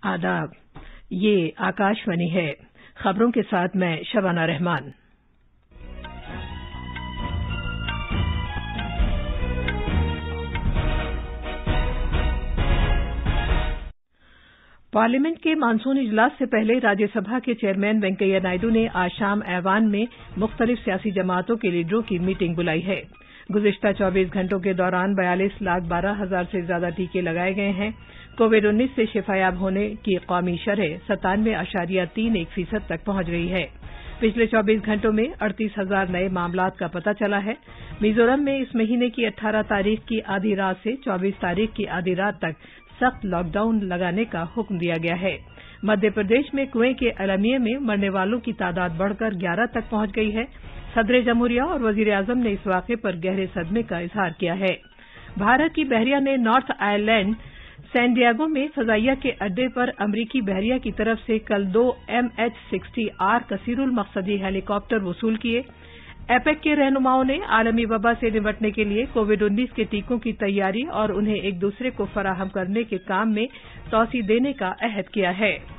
आदाब, ये आकाशवाणी है। खबरों के साथ मैं शबाना रहमान। पार्लियामेंट के मानसून इजलास से पहले राज्यसभा के चेयरमैन वेंकैया नायडू ने आज शाम ऐवान में मुख्तलिफ सियासी जमातों के लीडरों की मीटिंग बुलाई है। गुज़िश्ता 24 घंटों के दौरान 42,12,000 से ज्यादा टीके लगाए गए हैं। कोविड-19 से शिफायाब होने की कौमी शरह 97.31% तक पहुंच गई है। पिछले 24 घंटों में 38,000 नए मामलात का पता चला है। मिजोरम में इस महीने की 18 तारीख की आधी रात से 24 तारीख की आधी रात तक सख्त लॉकडाउन लगाने का हुक्म दिया गया है। मध्य प्रदेश में कुएं के अलमिये में मरने वालों की तादाद बढ़कर 11 तक पहुंच गई है। सदर जमहूरिया और वजीर आजम ने इस वाक़े पर गहरे सदमे का इजहार किया है। भारत की बहरिया ने नॉर्थ आयरलैंड सैन डिएगो में फजाइया के अड्डे पर अमरीकी बहरिया की तरफ से कल 2 MH-60R कसीरुल मकसदी हेलीकॉप्टर वसूल किए। एपेक के रहनुमाओं ने आलमी वबा से निपटने के लिए कोविड-19 के टीकों की तैयारी और उन्हें एक दूसरे को फराहम करने के काम में तोसी देने का अहद किया है।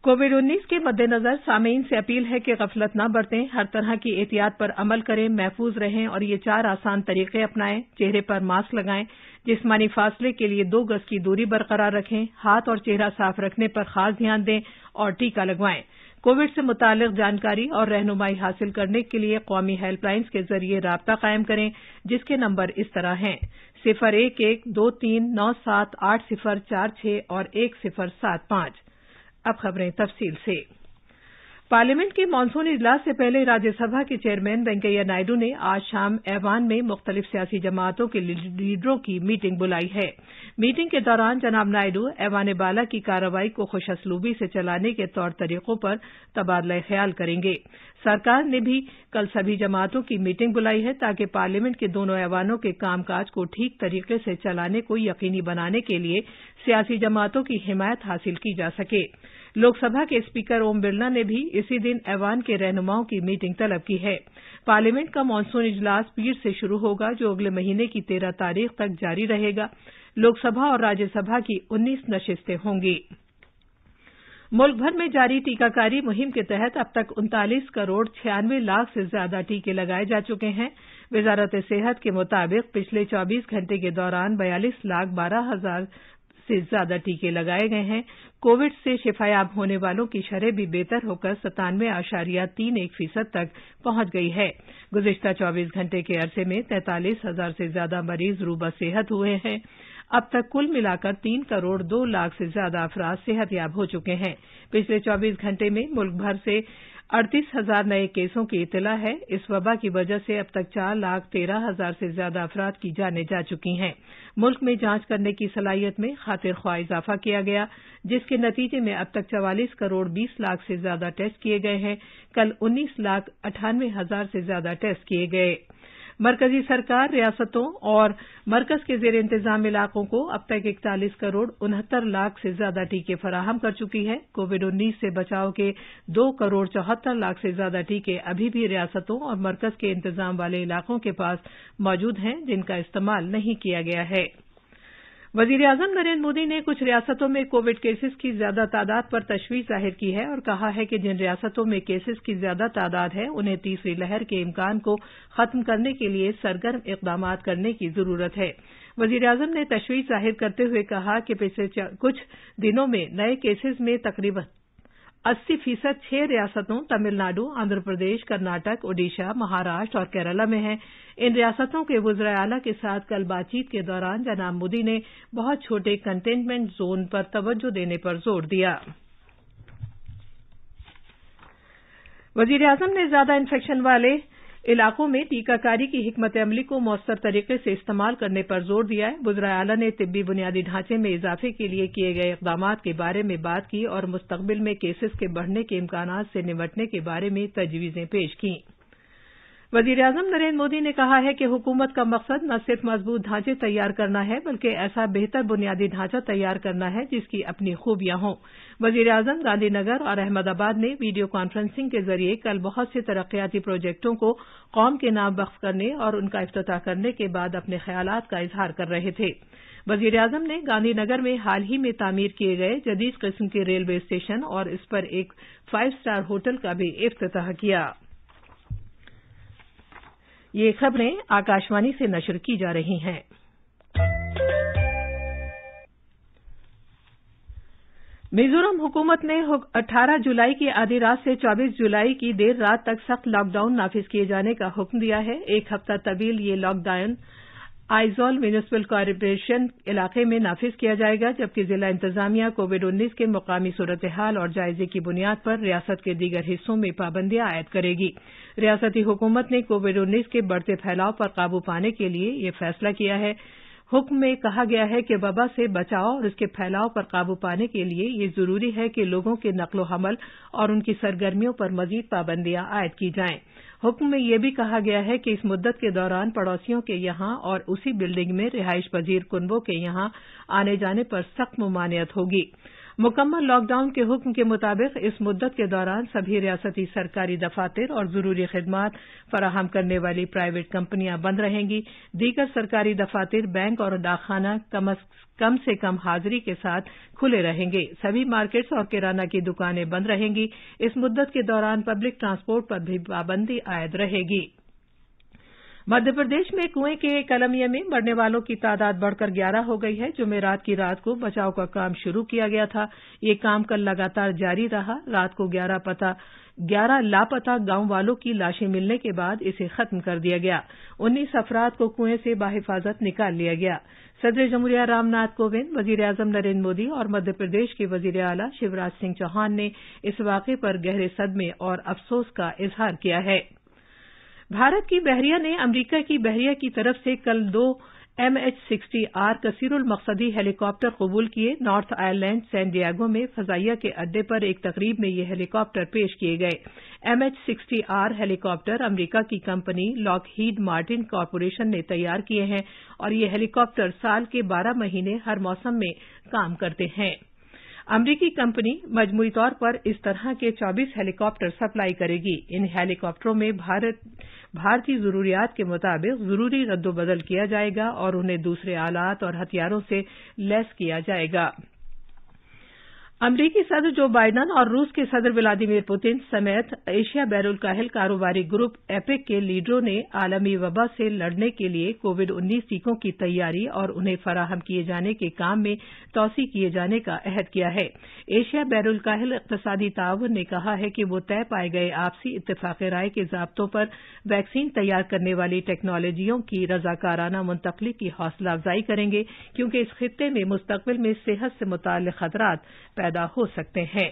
कोविड-19 के मद्देनजर सामीन से अपील है कि गफलत न बरतें, हर तरह की एहतियात पर अमल करें, महफूज रहें और ये 4 आसान तरीके अपनाएं। चेहरे पर मास्क लगाएं, जिस्मानी फासले के लिए 2 गज की दूरी बरकरार रखें, हाथ और चेहरा साफ रखने पर खास ध्यान दें और टीका लगवाएं। कोविड से मुतालिक जानकारी और रहनुमाई हासिल करने के लिए कौमी हेल्पलाइन्स के जरिए राब्ता कायम करें, जिसके नंबर इस तरह हैं 0112397804 और 1075। अब खबरें तफसील से। पार्लियामेंट के मानसून इजलास से पहले राज्यसभा के चेयरमैन वेंकैया नायडू ने आज शाम ऐवान में मुख्तलिफ सियासी जमातों के लीडरों की मीटिंग बुलाई है। मीटिंग के दौरान जनाब नायडू ऐवान बाला की कार्रवाई को खुशअस्लूबी से चलाने के तौर तरीकों पर तबादला ख्याल करेंगे। सरकार ने भी कल सभी जमातों की मीटिंग बुलाई है ताकि पार्लियामेंट के दोनों ऐवानों के कामकाज को ठीक तरीके से चलाने को यकीनी बनाने के लिए सियासी जमातों की हिमायत हासिल की जा सके। लोकसभा के स्पीकर ओम बिरला ने भी इसी दिन ऐवान के रहनुमाओं की मीटिंग तलब की है। पार्लियामेंट का मानसून इजलास पीर से शुरू होगा, जो अगले महीने की 13 तारीख तक जारी रहेगा। लोकसभा और राज्यसभा की 19 नशिस्तें होंगी। मुल्क भर में जारी टीकाकारी मुहिम के तहत अब तक 39 करोड़ 96 लाख से ज्यादा टीके लगाए जा चुके हैं। वजारत सेहत के मुताबिक पिछले 24 घंटे के दौरान 42,12,000 से ज्यादा टीके लगाए गए हैं। कोविड से शिफायाब होने वालों की शरह भी बेहतर होकर 97.31% तक पहुंच गई है। गुज़िश्ता 24 घंटे के अरसे में 43,000 से ज्यादा मरीज रूबा सेहत हुए हैं। अब तक कुल मिलाकर 3 करोड़ 2 लाख से ज्यादा अफराद सेहतयाब हो चुके हैं। पिछले 24 घंटे में मुल्क भर से 38,000 नए केसों की इत्तला है। इस वबा की वजह से अब तक 4,13,000 से ज्यादा अफराद की जानें जा चुकी हैं। मुल्क में जांच करने की सलाहियत में खातिर ख्वाह इजाफा किया गया, जिसके नतीजे में अब तक 44 करोड़ 20 लाख से ज्यादा टेस्ट किए गए हैं। कल 19,98,000 से ज्यादा टेस्ट किए गए। मरकजी सरकार रियासतों और मरकज के जेर इंतजाम इलाकों को अब तक 41 करोड़ 69 लाख से ज्यादा टीके फराहम कर चुकी है। कोविड-19 से बचाव के 2 करोड़ 74 लाख से ज्यादा टीके अभी भी रियासतों और मरकज के इंतजाम वाले इलाकों के पास मौजूद हैं, जिनका इस्तेमाल नहीं किया गया है। वजीर आजम नरेंद्र मोदी ने कुछ रियासतों में कोविड केसेस की ज्यादा तादाद पर तशवीश जाहिर की है और कहा है कि जिन रियासतों में केसेस की ज्यादा तादाद है, उन्हें तीसरी लहर के इम्कान को खत्म करने के लिए सरगर्म इकदाम करने की जरूरत है। वजीर आजम ने तशवीश जाहिर करते हुए कहा कि पिछले कुछ दिनों में नए केसेस में तकरीबन 80% 6 रियासतों तमिलनाडु, आंध्र प्रदेश, कर्नाटक, ओडिशा, महाराष्ट्र और केरला में हैं। इन रियासतों के वज़ीर आला के साथ कल बातचीत के दौरान जनाब मोदी ने बहुत छोटे कंटेनमेंट जोन पर तवज्जो देने पर जोर दिया। वज़ीर आज़म ने ज्यादा इन्फेक्शन वाले इलाकों में टीकाकारी की हिकमत अमली को मौसर तरीके से इस्तेमाल करने पर जोर दिया है। वज़ीर आला ने तिब्बी बुनियादी ढांचे में इजाफे के लिए किए गए इक़दामात के बारे में बात की और मुस्तक़बिल में केसेस के बढ़ने के इम्कानात से निपटने के बारे में तजवीज़ें पेश की। वज़ीर-ए-आज़म नरेंद्र मोदी ने कहा है कि हुकूमत का मकसद न सिर्फ मजबूत ढांचे तैयार करना है बल्कि ऐसा बेहतर बुनियादी ढांचा तैयार करना है जिसकी अपनी खूबियां हों। वज़ीर-ए-आज़म गांधी नगर और अहमदाबाद में वीडियो कॉन्फ्रेंसिंग के जरिए कल बहुत से तरक्याती प्रोजेक्टों को कौम के नाम वक्फ करने और उनका इफ्तिताह करने के बाद अपने ख्यालात का इजहार कर रहे थे। वज़ीर-ए-आज़म ने गांधी नगर में हाल ही में तामीर किए गए जदीद किस्म के रेलवे स्टेशन और इस पर एक 5 स्टार होटल का भी इफ्तिताह किया। ये खबरें आकाशवाणी से नशर की जा रही हैं। मिजोरम हुकूमत ने 18 जुलाई की आधी रात से 24 जुलाई की देर रात तक सख्त लॉकडाउन नाफिज किए जाने का हुक्म दिया है। एक हफ्ता तवील ये लॉकडाउन आइजोल म्यूनिसिपल कॉर्पोरेशन इलाके में नाफिज किया जाएगा, जबकि जिला इंतजामिया कोविड-19 के मुकामी सूरत-ए-हाल और जायजे की बुनियाद पर रियासत के दीगर हिस्सों में पाबंदियां आयद करेगी। रियासती हुकूमत ने कोविड-19 के बढ़ते फैलाव पर काबू पाने के लिए यह फैसला किया है। हुक्म में कहा गया है कि वबा से बचाव और इसके फैलाव पर काबू पाने के लिए ये जरूरी है कि लोगों के नक्लो हमल और उनकी सरगर्मियों पर मजीद पाबंदियां आयद की जाएं। हुक्म में यह भी कहा गया है कि इस मुद्दत के दौरान पड़ोसियों के यहां और उसी बिल्डिंग में रिहाइश पजीर कुनबों के यहां आने जाने पर सख्त मुमानियत होगी। मुकम्मल लॉकडाउन के हुक्म के मुताबिक इस मुद्दत के दौरान सभी रियासती सरकारी दफातर और जरूरी खिदमात फराहम करने वाली प्राइवेट कंपनियां बंद रहेंगी। दीगर सरकारी दफातर, बैंक और डाकखाना कम से कम हाजिरी के साथ खुले रहेंगे। सभी मार्केट्स और किराना की दुकानें बंद रहेंगी। इस मुद्दत के दौरान पब्लिक ट्रांसपोर्ट पर भी पाबंदी आयद रहेगी। मध्य प्रदेश में कुएं के कलमिया में मरने वालों की तादाद बढ़कर 11 हो गई है। जुमेरात की रात को बचाव का काम शुरू किया गया था। ये काम कल लगातार जारी रहा। रात को 11 लापता गांव वालों की लाशें मिलने के बाद इसे खत्म कर दिया गया। 19 अफराद को कुएं से बाहिफाजत निकाल लिया गया। सदर जमहूरिया रामनाथ कोविंद, वज़ीर-ए-आज़म नरेंद्र मोदी और मध्य प्रदेश के वज़ीर आला शिवराज सिंह चौहान ने इस वाक़े पर गहरे सदमे और अफसोस का इजहार किया है। भारत की बहरिया ने अमरीका की बहरिया की तरफ से कल 2 MH-60R कसीरुल मकसदी हेलीकॉप्टर कबूल किए। नॉर्थ आयरलैंड सैन डिएगो में फजाइया के अड्डे पर एक तकरीब में ये हेलीकॉप्टर पेश किए गए। MH-60R हेलीकॉप्टर अमरीका की कंपनी लॉकहीड मार्टिन कॉरपोरेशन ने तैयार किए हैं और ये हेलीकॉप्टर साल के 12 महीने हर मौसम में काम करते हैं। अमरीकी कंपनी मजमूई तौर पर इस तरह के 24 हेलीकॉप्टर सप्लाई करेगी। इन हेलीकॉप्टरों में भारतीय जरूरियात के मुताबिक जरूरी रद्दोबदल किया जाएगा और उन्हें दूसरे आलात और हथियारों से लैस किया जाएगा। अमरीकी सदर जो बाइडन और रूस के सदर व्लादिमीर पुतिन समेत एशिया बैरुल काहिल कारोबारी ग्रुप एपेक के लीडरों ने आलमी वबा से लड़ने के लिए कोविड-19 टीकों की तैयारी और उन्हें फराहम किए जाने के काम में तौसी किए जाने का अहद किया है। एशिया बैरुल काहिल इक़्तिसादी ताउन ने कहा है कि वो तय पाए गए आपसी इत्तेफाक राय के ज़ाब्तों पर वैक्सीन तैयार करने वाली टेक्नोलॉजियों की रज़ाकाराना मुंतकली की हौसला अफजाई करेंगे, क्योंकि इस खित्ते में मुस्तक़बिल में सेहत से मुताल्लिक़ खतरात पैदा हो सकते हैं।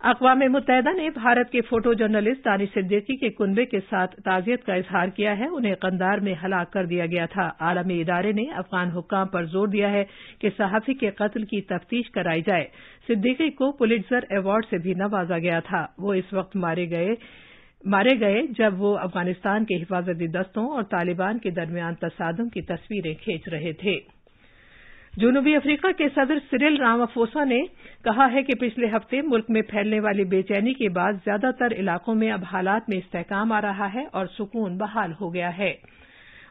अक़वाम मुत्तहिदा ने भारत के फोटो जर्नलिस्ट दानिश सिद्दीकी के कुनबे के साथ ताज़ियत का इजहार किया है। उन्हें कंधार में हलाक कर दिया गया था। आलमी इदारे ने अफ़गान हुक्काम पर जोर दिया है कि सहाफ़ी के कत्ल की तफ्तीश कराई जाए। सिद्दीकी को पुलित्ज़र अवार्ड से भी नवाजा गया था। वो इस वक्त मारे गए जब वो अफगानिस्तान के हिफाजती दस्तों और तालिबान के दरमियान तसादुम की तस्वीरें खींच रहे थे। जनूबी अफ्रीका के सदर सिरिल रामाफोसा ने कहा है कि पिछले हफ्ते मुल्क में फैलने वाली बेचैनी के बाद ज्यादातर इलाकों में अब हालात में इस्तेहकाम आ रहा है और सुकून बहाल हो गया है।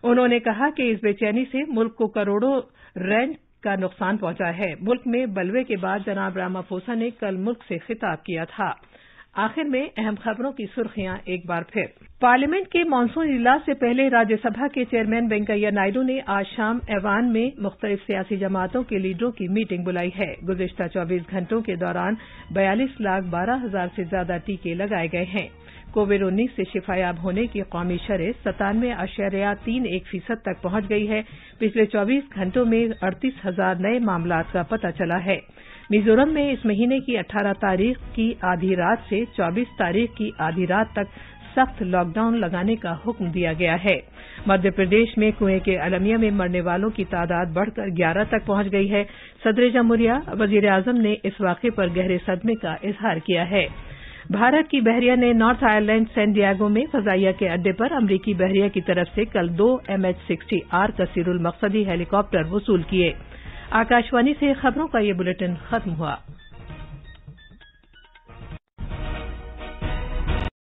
उन्होंने कहा कि इस बेचैनी से मुल्क को करोड़ों रैंड का नुकसान पहुंचा है। मुल्क में बलवे के बाद जनाब रामाफोसा ने कल मुल्क से खिताब किया था। आखिर में अहम खबरों की सुर्खियां एक बार फिर। पार्लियामेंट के मानसून इजलास से पहले राज्यसभा के चेयरमैन वेंकैया नायडू ने आज शाम ऐवान में मुख्तलिफ सियासी जमातों के लीडरों की मीटिंग बुलाई है। गुज़िश्ता 24 घंटों के दौरान 42,12,000 से ज्यादा टीके लगाए गए हैं। कोविड-19 से शिफायाब होने की कौमी शरह 97.31% तक पहुंच गई है। पिछले 24 घंटों में 38,000 नए मामलात का पता चला है। मिजोरम में इस महीने की 18 तारीख की आधी रात से 24 तारीख की आधी रात तक सख्त लॉकडाउन लगाने का हुक्म दिया गया है। मध्य प्रदेश में कुएं के अलमिया में मरने वालों की तादाद बढ़कर 11 तक पहुंच गई है। सदर जमहूरिया वज़ीर-ए-आज़म ने इस वाक़े पर गहरे सदमे का इजहार किया है। بھارت کی بحریہ نے نارتھ آئرلینڈ سین ڈیاگو میں فضائیہ کے اڈے پر امریکی بحریہ کی طرف سے کل 2 MH-60R کثیر المقصدی ہیلی کاپٹر وصول کیے۔ آکاشوانی سے خبروں کا یہ بلیٹن ختم ہوا۔